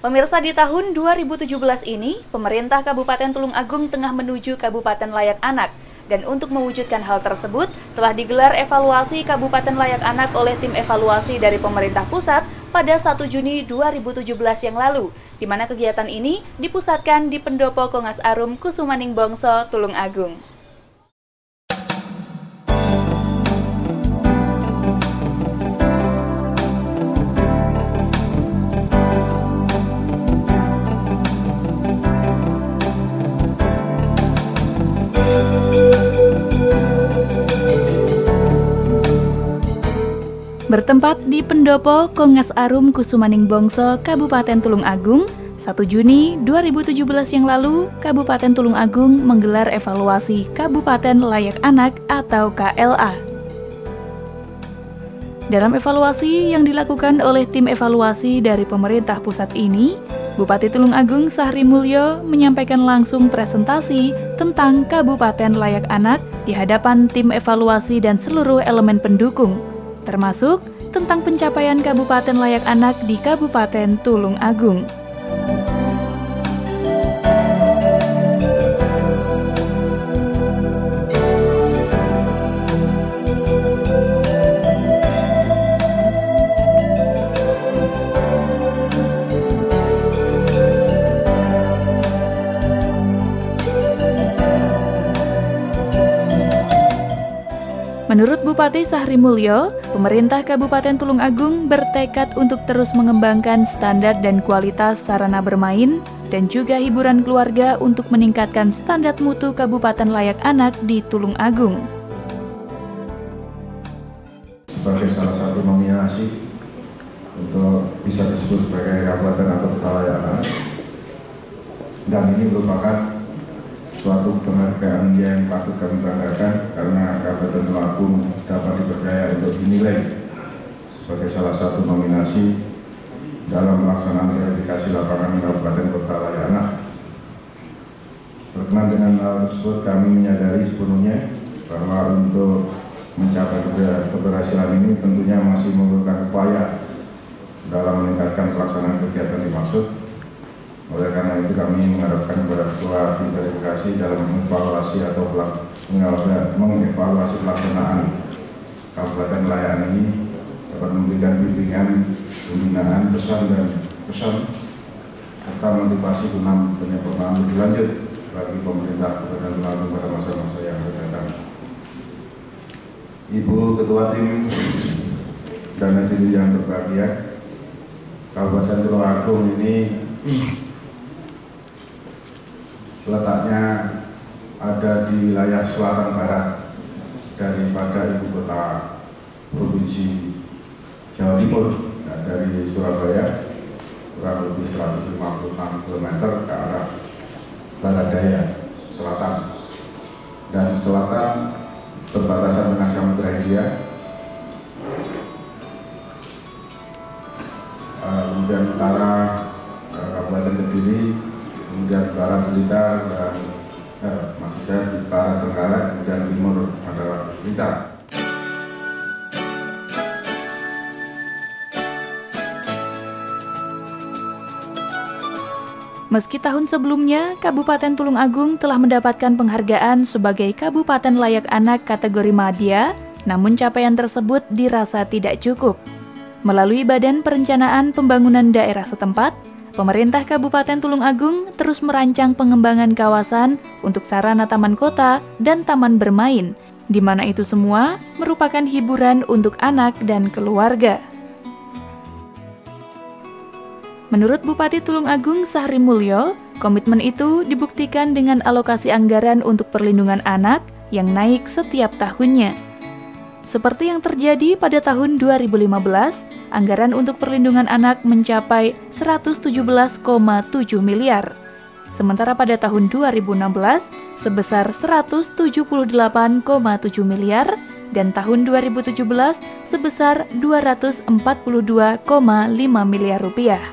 Pemirsa, di tahun 2017 ini, pemerintah Kabupaten Tulung Agung tengah menuju Kabupaten Layak Anak. Dan untuk mewujudkan hal tersebut, telah digelar evaluasi Kabupaten Layak Anak oleh tim evaluasi dari pemerintah pusat pada 1 Juni 2017 yang lalu, di mana kegiatan ini dipusatkan di Pendopo Kongas Arum Kusumaning Bongso, Tulung Agung. Bertempat di Pendopo Kongas Arum Kusumaning Bongso, Kabupaten Tulung Agung, 1 Juni 2017 yang lalu, Kabupaten Tulung Agung menggelar evaluasi Kabupaten Layak Anak atau KLA. Dalam evaluasi yang dilakukan oleh tim evaluasi dari pemerintah pusat ini, Bupati Tulung Agung Sahri Mulyo menyampaikan langsung presentasi tentang Kabupaten Layak Anak di hadapan tim evaluasi dan seluruh elemen pendukung, termasuk tentang pencapaian Kabupaten Layak Anak di Kabupaten Tulung Agung. Menurut Bupati Sahri Mulyo, pemerintah Kabupaten Tulung Agung bertekad untuk terus mengembangkan standar dan kualitas sarana bermain dan juga hiburan keluarga untuk meningkatkan standar mutu Kabupaten Layak Anak di Tulung Agung. Sebagai salah satu nominasi untuk bisa disebut sebagai Kabupaten atau Kota Layak Anak, dan ini merupakan suatu penghargaan yang patut kami banggakan karena Kabupaten Tulung Agung dapat dipercaya untuk dinilai sebagai salah satu nominasi dalam pelaksanaan verifikasi lapangan Kabupaten Kota Layak Anak. Berkenaan dengan hal tersebut, kami menyadari sepenuhnya bahwa untuk mencapai keberhasilan ini tentunya masih memerlukan upaya dalam meningkatkan pelaksanaan kegiatan dimaksud. Oleh karena itu kami mengharapkan kepada Ketua Tim Verifikasi dalam mengevaluasi atau mengevaluasi pelaksanaan Kabupaten Layak Anak ini dapat memberikan bimbingan, pembinaan, pesan serta motivasi guna penyempurnaan lebih lanjut bagi pemerintah Kabupaten Tulung Agung pada masa-masa yang akan datang. Ibu Ketua Tim dan hadirin yang berbahagia, Kabupaten Tulung Agung ini letaknya ada di wilayah selatan barat daripada ibu kota provinsi Jawa Timur, dari Surabaya kurang lebih 156 km ke arah barat daya selatan, dan selatan berbatasan dengan Samudra Hindia, kemudian utara Kabupaten Kediri, kemudian barat Blitar, dan di barat Tenggara, kemudian timur adalah Blitar. Meski tahun sebelumnya, Kabupaten Tulung Agung telah mendapatkan penghargaan sebagai Kabupaten Layak Anak kategori Madya, namun capaian tersebut dirasa tidak cukup. Melalui Badan Perencanaan Pembangunan Daerah setempat, pemerintah Kabupaten Tulung Agung terus merancang pengembangan kawasan untuk sarana taman kota dan taman bermain, di mana itu semua merupakan hiburan untuk anak dan keluarga. Menurut Bupati Tulung Agung Sahri Mulyo, komitmen itu dibuktikan dengan alokasi anggaran untuk perlindungan anak yang naik setiap tahunnya. Seperti yang terjadi pada tahun 2015, anggaran untuk perlindungan anak mencapai 117,7 miliar. Sementara pada tahun 2016 sebesar 178,7 miliar dan tahun 2017 sebesar 242,5 miliar rupiah.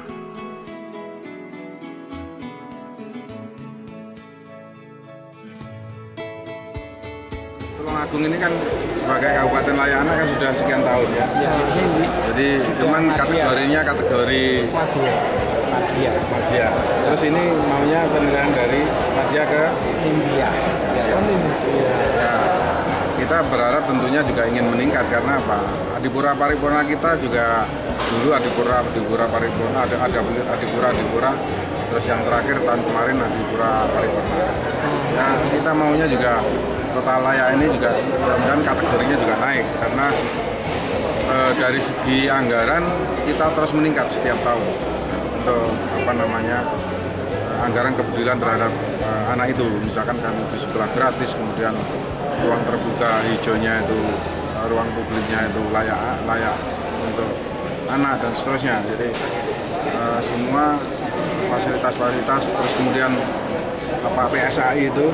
Tulung Agung ini kan sebagai Kabupaten Layak Anak kan sudah sekian tahun ya. Jadi cuman kategorinya kategori Madya. Terus ini maunya penilaian dari Madya ke India. ya, kita berharap tentunya juga ingin meningkat karena apa? Adipura Paripurna kita juga dulu Adipura Paripurna, ada Adipura, terus yang terakhir tahun kemarin Adipura Paripurna. Ya, kita maunya juga total layak ini juga mudah-mudahan kategorinya juga naik karena dari segi anggaran kita terus meningkat setiap tahun untuk anggaran kepedulian terhadap anak itu, misalkan kan di sekolah gratis, kemudian ruang terbuka hijaunya itu, ruang publiknya itu layak untuk anak dan seterusnya. Jadi semua fasilitas terus kemudian PSAI itu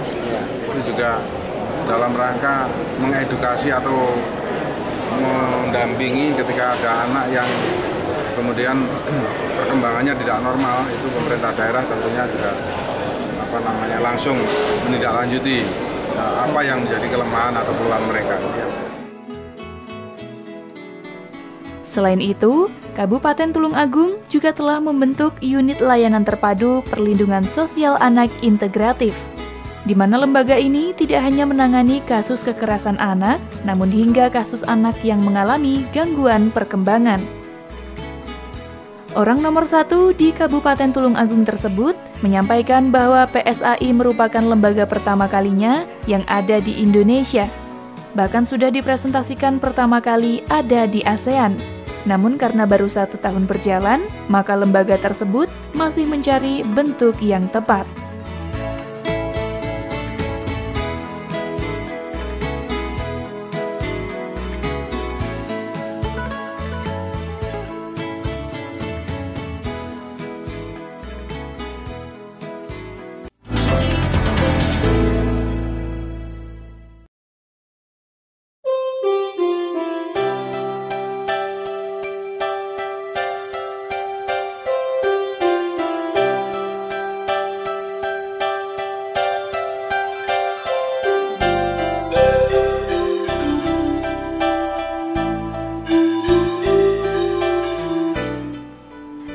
juga dalam rangka mengedukasi atau mendampingi ketika ada anak yang kemudian perkembangannya tidak normal, itu pemerintah daerah tentunya juga langsung menindaklanjuti apa yang menjadi kelemahan atau keluhan mereka. Selain itu, Kabupaten Tulungagung juga telah membentuk unit layanan terpadu perlindungan sosial anak integratif, di mana lembaga ini tidak hanya menangani kasus kekerasan anak, namun hingga kasus anak yang mengalami gangguan perkembangan. Orang nomor 1 di Kabupaten Tulungagung tersebut menyampaikan bahwa PSAI merupakan lembaga pertama kalinya yang ada di Indonesia. Bahkan sudah dipresentasikan pertama kali ada di ASEAN. Namun karena baru 1 tahun berjalan, maka lembaga tersebut masih mencari bentuk yang tepat.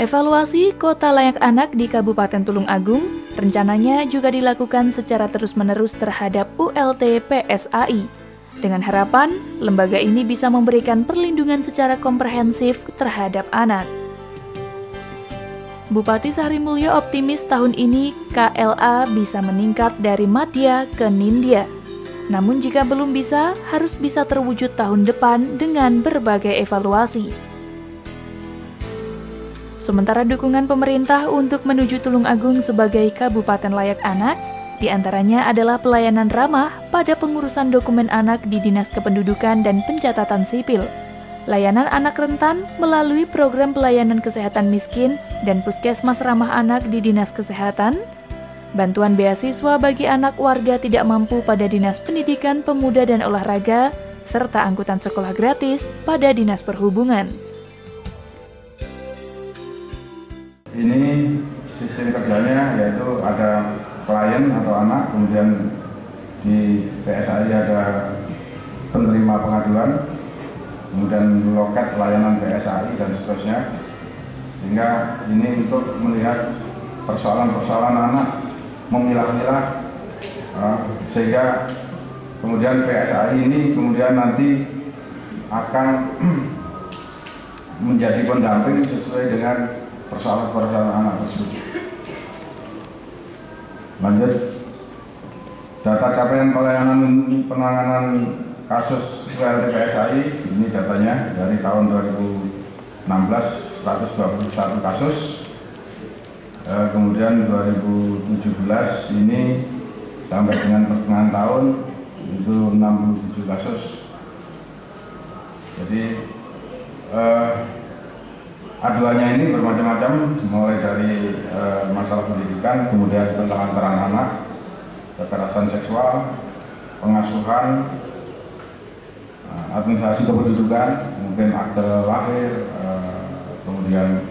Evaluasi Kota Layak Anak di Kabupaten Tulungagung rencananya juga dilakukan secara terus-menerus terhadap ULT PSAI, dengan harapan lembaga ini bisa memberikan perlindungan secara komprehensif terhadap anak. Bupati Sahrimulyo optimis tahun ini KLA bisa meningkat dari Madya ke Nindya. Namun jika belum bisa, harus bisa terwujud tahun depan dengan berbagai evaluasi. Sementara dukungan pemerintah untuk menuju Tulungagung sebagai Kabupaten Layak Anak, diantaranya adalah pelayanan ramah pada pengurusan dokumen anak di Dinas Kependudukan dan Pencatatan Sipil, layanan anak rentan melalui program pelayanan kesehatan miskin dan puskesmas ramah anak di Dinas Kesehatan, bantuan beasiswa bagi anak warga tidak mampu pada Dinas Pendidikan Pemuda dan Olahraga, serta angkutan sekolah gratis pada Dinas Perhubungan. Ini sistem kerjanya yaitu ada klien atau anak, kemudian di PSAI ada penerima pengaduan, kemudian loket layanan PSAI dan seterusnya. Sehingga ini untuk melihat persoalan-persoalan anak, memilah-milah, sehingga kemudian PSAI ini kemudian nanti akan menjadi pendamping sesuai dengan persoalan-persoalan anak tersebut. Lanjut, data capaian pelayanan penanganan kasus ULT PSAI, ini datanya dari tahun 2016 121 kasus, kemudian 2017 ini sampai dengan pertengahan tahun itu 67 kasus. Jadi aduannya ini bermacam-macam, mulai dari masalah pendidikan, kemudian penelantaran anak, kekerasan seksual, pengasuhan, administrasi kependudukan, mungkin akte lahir, kemudian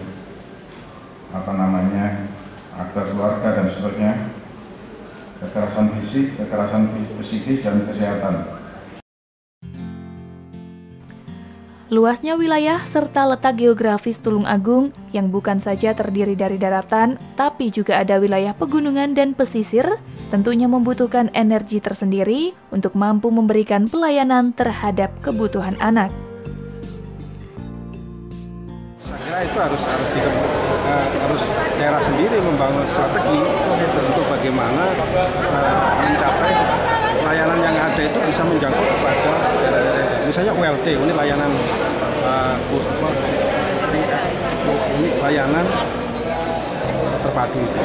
akte keluarga dan seterusnya, kekerasan fisik, kekerasan psikis dan kesehatan. Luasnya wilayah serta letak geografis Tulung Agung yang bukan saja terdiri dari daratan, tapi juga ada wilayah pegunungan dan pesisir, tentunya membutuhkan energi tersendiri untuk mampu memberikan pelayanan terhadap kebutuhan anak. Saya kira itu harus daerah sendiri membangun strategi untuk bagaimana mencapai layanan yang ada itu bisa menjangkau kepada misalnya ULT, unit layanan terpadu itu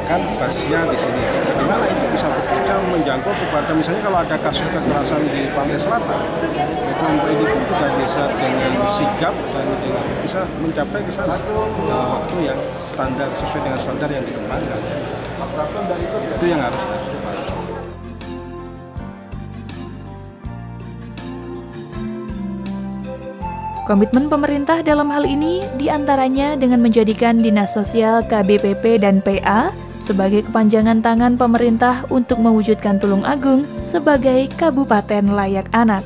kan basisnya di sini. Bagaimana itu bisa bekerja menjangkau kepada misalnya kalau ada kasus kekerasan di Pantai Selatan, kelompok ini pun juga bisa dengan sigap dan bisa mencapai ke sana waktu yang standar sesuai dengan standar yang dikembangkan. Itu yang harus dilakukan. Komitmen pemerintah dalam hal ini diantaranya dengan menjadikan Dinas Sosial, KBPP, dan PA sebagai kepanjangan tangan pemerintah untuk mewujudkan Tulung Agung sebagai Kabupaten Layak Anak.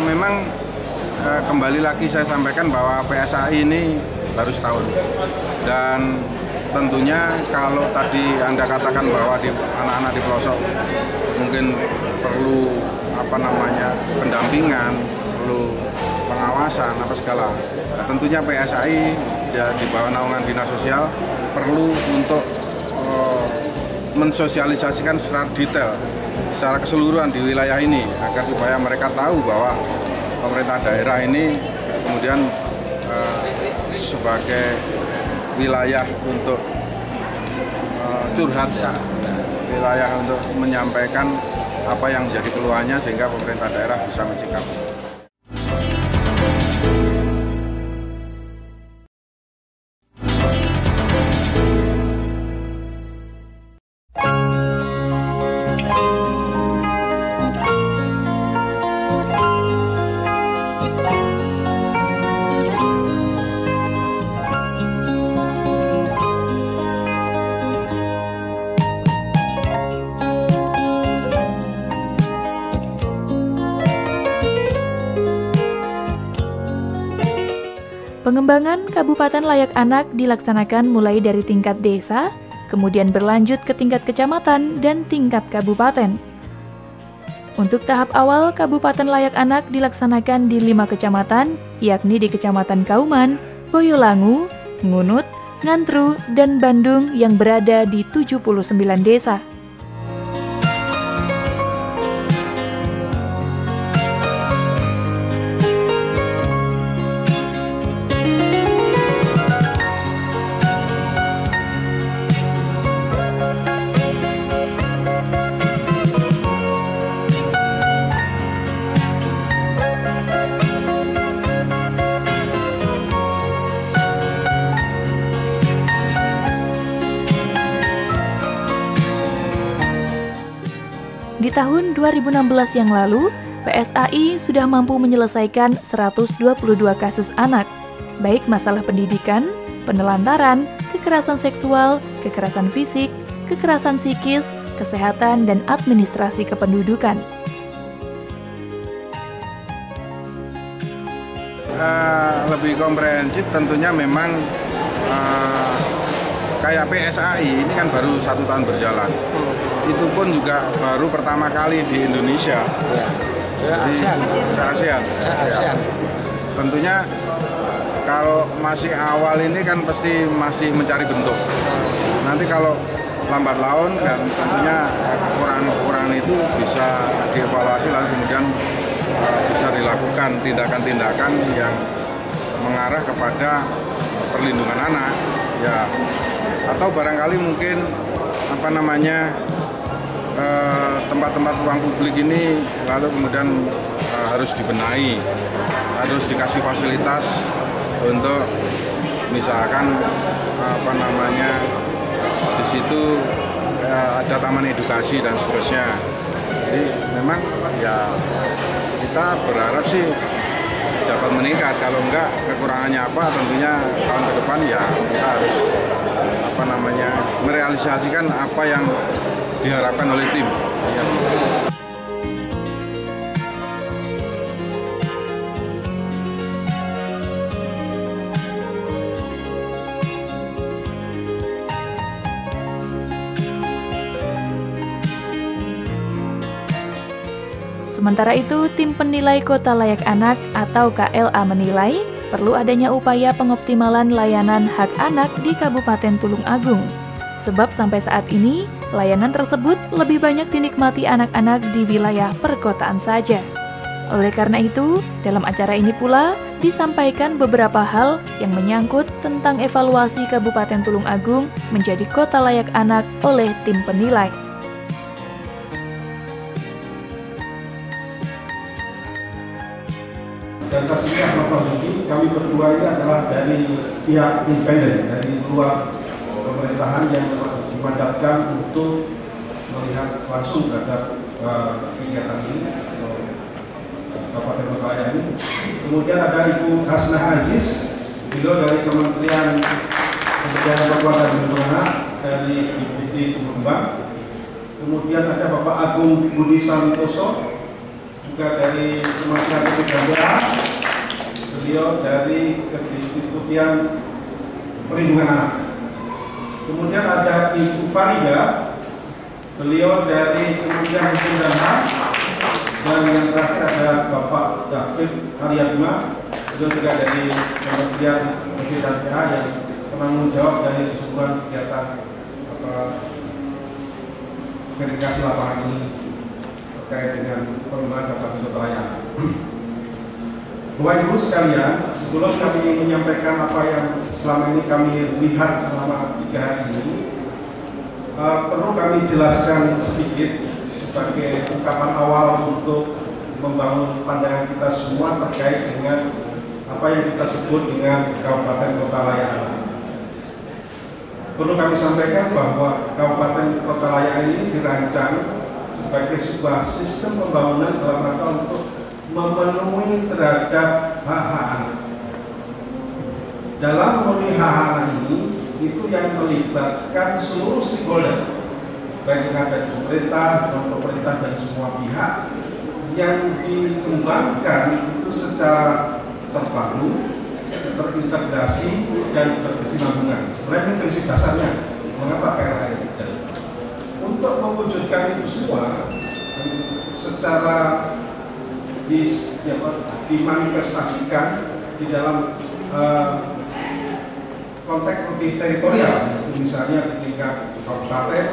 Memang kembali lagi saya sampaikan bahwa PSAI ini baru setahun dan tentunya kalau tadi Anda katakan bahwa di anak-anak di pelosok mungkin perlu pendampingan, perlu pengawasan apa segala. Nah, tentunya PSAI di bawah naungan Dinas Sosial perlu untuk mensosialisasikan secara detail, secara keseluruhan di wilayah ini agar supaya mereka tahu bahwa pemerintah daerah ini kemudian sebagai wilayah untuk curhat, wilayah untuk menyampaikan apa yang menjadi keluhannya sehingga pemerintah daerah bisa mencikapi. Pengembangan Kabupaten Layak Anak dilaksanakan mulai dari tingkat desa, kemudian berlanjut ke tingkat kecamatan dan tingkat kabupaten. Untuk tahap awal, Kabupaten Layak Anak dilaksanakan di 5 kecamatan, yakni di Kecamatan Kauman, Boyolangu, Ngunut, Ngantru, dan Bandung yang berada di 79 desa. Di tahun 2016 yang lalu, PSAI sudah mampu menyelesaikan 122 kasus anak, baik masalah pendidikan, penelantaran, kekerasan seksual, kekerasan fisik, kekerasan psikis, kesehatan, dan administrasi kependudukan. Lebih komprehensif tentunya memang kayak PSAI ini kan baru 1 tahun berjalan. Itu pun juga baru pertama kali di Indonesia. Ya. Se-ASEAN. Tentunya kalau masih awal ini kan pasti masih mencari bentuk. Nanti kalau lambat laun kan tentunya kekurangan-kekurangan itu bisa dievaluasi lalu kemudian bisa dilakukan tindakan-tindakan yang mengarah kepada perlindungan anak, ya, atau barangkali mungkin tempat-tempat ruang publik ini lalu kemudian harus dibenahi, harus dikasih fasilitas untuk misalkan di situ ada taman edukasi dan seterusnya. Jadi memang ya kita berharap sih dapat meningkat. Kalau enggak kekurangannya apa tentunya tahun ke depan ya kita harus merealisasikan apa yang diharapkan oleh tim. Sementara itu, tim penilai Kota Layak Anak atau KLA menilai perlu adanya upaya pengoptimalan layanan hak anak di Kabupaten Tulung Agung. Sebab sampai saat ini, layanan tersebut lebih banyak dinikmati anak-anak di wilayah perkotaan saja. Oleh karena itu, dalam acara ini pula disampaikan beberapa hal yang menyangkut tentang evaluasi Kabupaten Tulung Agung menjadi Kota Layak Anak oleh tim penilai. Dan saksinya Bapak Zuki, kami berdua ini adalah dari pihak independen, dari luar pemerintahan yang dimandatkan untuk melihat langsung terhadap kegiatan ini atau Kabupaten Kota Layak ini. Kemudian ada Ibu Hasnah Aziz, beliau dari Kementerian Pemberdayaan Perempuan dan Perempuan dari BPD Kembang. Kemudian ada Bapak Agung Budi Santoso, juga dari Kementerian Pemberdayaan, beliau dari Kementerian Perlindungan Anak. Kemudian ada Ibu Farida, beliau dari Kementerian Hukum dan HAM, dan yang terakhir ada Bapak David Haryatma, beliau juga dari Kementerian Pemberdayaan yang penanggung jawab dari keseluruhan kegiatan verifikasi lapangan ini terkait dengan pengembangan Kabupaten Kota Layak. Bapak Ibu sekalian, sebelum kami menyampaikan apa yang selama ini kami lihat selama 3 hari ini, perlu kami jelaskan sedikit sebagai ungkapan awal untuk membangun pandangan kita semua terkait dengan apa yang kita sebut dengan Kabupaten Kota Layak. Perlu kami sampaikan bahwa Kabupaten Kota Layak ini dirancang sebagai sebuah sistem pembangunan dalam rangka untuk memenuhi terhadap hak-hak anak. Dalam memenuhi hak-hak anak ini, itu yang melibatkan seluruh stakeholder, baik yang ada di pemerintah, non-pemerintah, dan semua pihak yang dikembangkan itu secara terpadu, terintegrasi, dan berkesinambungan. Sebenarnya ini prinsip dasarnya mengapa KLA ini. Untuk mewujudkan itu semua secara dimanifestasikan di dalam konteks lebih teritorial, misalnya ketika kabupaten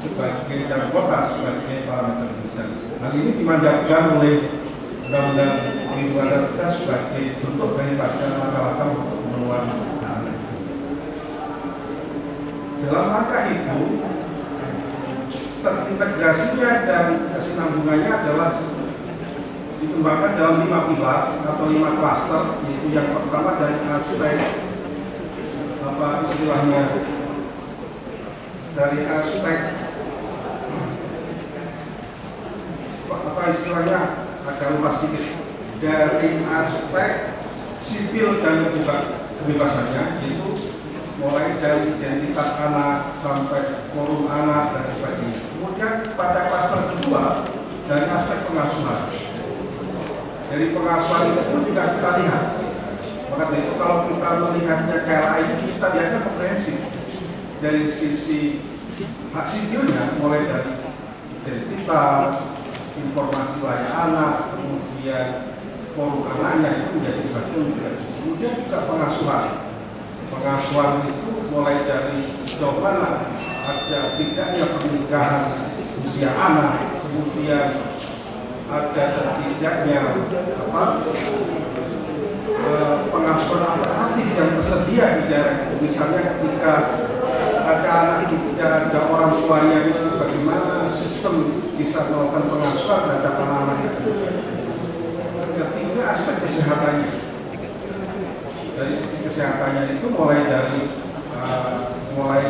sebagai dan kota sebagai parameter misalnya. Hal ini dimandatkan oleh Undang-Undang Perlindungan Anak kita sebagai bentuk daripada langkah-langkah untuk pemenuhan anak. Dalam rangka itu, terintegrasinya dan kesinambungannya adalah dikembangkan dalam 5 pilar atau 5 klaster, yaitu yang pertama dari aspek istilahnya dari aspek istilahnya agak lupa sedikit, dari aspek sipil dan kebebasannya, yaitu mulai dari identitas anak sampai forum anak dan sebagainya. Kemudian pada klaster kedua dari aspek pengasuhan. Dari pengasuhan itu pun juga kita lihat. Maka dari itu kalau kita melihatnya KLA ini, kita lihatnya komprehensif. Dari sisi hak sipilnya, mulai dari identitas, informasi layak anak, kemudian forum anaknya itu menjadi bagian dari. Kemudian juga pengasuhan. Pengasuhan itu mulai dari sejauh mana ada tidaknya pernikahan usia anak, kemudian ada tidaknya pengasuhan alternatif yang tersedia di daerah itu. Misalnya ketika ada anak itu tidak ada orang tuanya, itu bagaimana sistem bisa melakukan pengasuhan terhadap anak-anak itu. Ketiga, aspek kesehatannya. Dari sisi kesehatannya itu mulai dari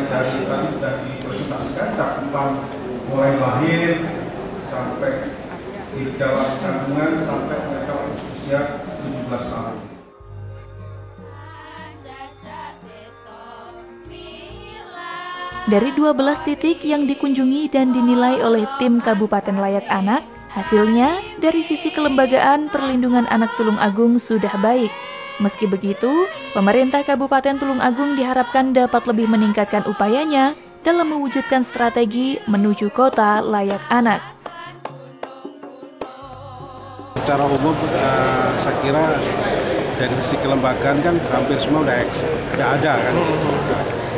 tadi sudah dipresentasikan cakupan mulai lahir sampai di dalam kandungan sampai mereka usia 17 tahun. Dari 12 titik yang dikunjungi dan dinilai oleh tim Kabupaten Layak Anak, hasilnya dari sisi kelembagaan perlindungan anak Tulung Agung sudah baik. Meski begitu, pemerintah Kabupaten Tulung Agung diharapkan dapat lebih meningkatkan upayanya dalam mewujudkan strategi menuju kota layak anak. Secara umum saya kira dari sisi kelembagaan kan hampir semua udah ada kan,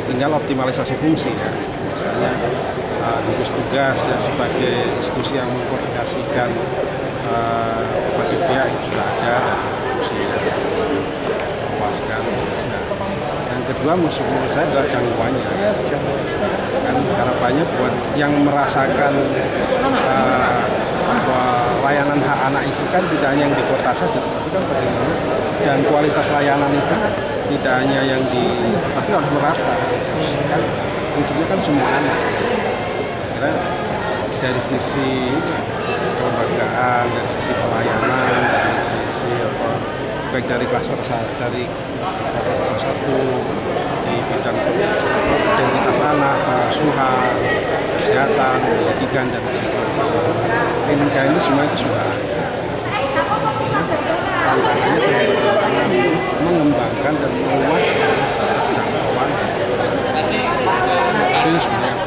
tinggal optimalisasi fungsi ya. Misalnya gugus tugas ya sebagai institusi yang mengkoordinasikan berbagai pihak itu sudah ada dan fungsi memuaskan. Nah, yang kedua menurut saya adalah jangkauannya. Kan harapannya buat yang merasakan bahwa layanan hak anak itu kan tidak hanya yang di kota saja, tapi kan bagaimana dan kualitas layanan itu tidak hanya yang tapi harus merata. Kan prinsipnya kan semua anak. Kira dari sisi kelembagaan, dari sisi pelayanan, dari sisi baik dari kluster dari satu di bidang identitas anak, pengasuhan, kesehatan, pendidikan dan klinika ini semua itu sudah mengembangkan dan meluaskan jangkauan itu sebenarnya.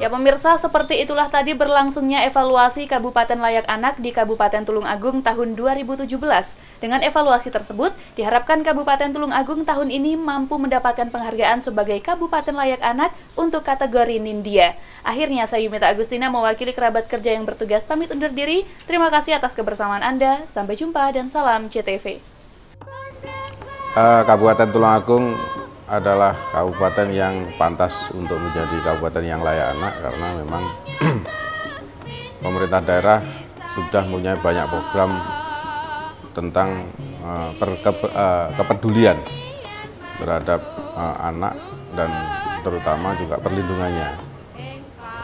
Ya pemirsa, seperti itulah tadi berlangsungnya evaluasi Kabupaten Layak Anak di Kabupaten Tulung Agung tahun 2017. Dengan evaluasi tersebut, diharapkan Kabupaten Tulung Agung tahun ini mampu mendapatkan penghargaan sebagai Kabupaten Layak Anak untuk kategori Nindya. Akhirnya, saya Yumita Agustina mewakili kerabat kerja yang bertugas pamit undur diri. Terima kasih atas kebersamaan Anda. Sampai jumpa dan salam CTV. Kabupaten Tulung Agung adalah kabupaten yang pantas untuk menjadi kabupaten yang layak anak karena memang pemerintah daerah sudah mempunyai banyak program tentang kepedulian terhadap anak dan terutama juga perlindungannya.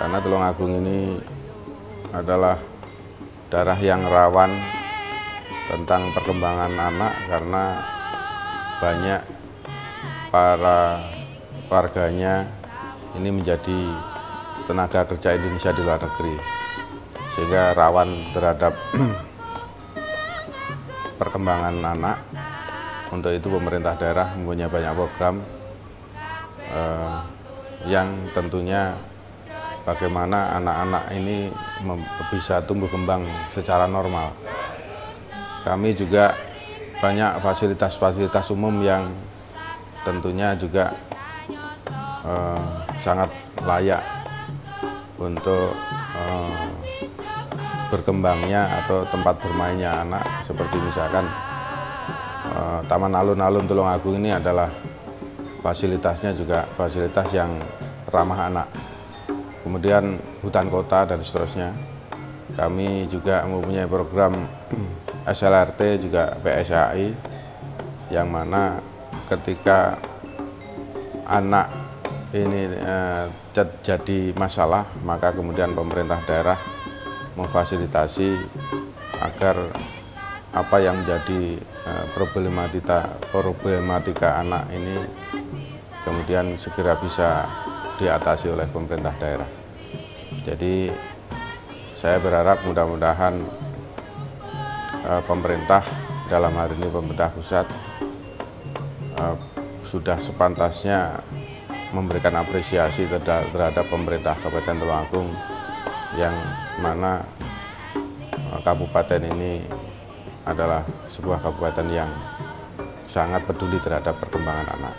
Karena Tulung Agung ini adalah daerah yang rawan tentang perkembangan anak karena banyak para warganya ini menjadi tenaga kerja Indonesia di luar negeri, sehingga rawan terhadap perkembangan anak. Untuk itu pemerintah daerah mempunyai banyak program yang tentunya bagaimana anak-anak ini bisa tumbuh kembang secara normal. Kami juga banyak fasilitas-fasilitas umum yang tentunya juga sangat layak untuk berkembangnya atau tempat bermainnya anak, seperti misalkan Taman Alun-Alun Tulung Agung ini adalah fasilitasnya juga fasilitas yang ramah anak. Kemudian hutan kota dan seterusnya. Kami juga mempunyai program SLRT juga PSAI yang mana ketika anak ini jadi masalah, maka kemudian pemerintah daerah memfasilitasi agar apa yang menjadi problematika anak ini kemudian segera bisa diatasi oleh pemerintah daerah. Jadi saya berharap mudah-mudahan pemerintah, dalam hal ini pemerintah pusat, sudah sepantasnya memberikan apresiasi terhadap pemerintah Kabupaten Tulung Agung yang mana kabupaten ini adalah sebuah kabupaten yang sangat peduli terhadap perkembangan anak.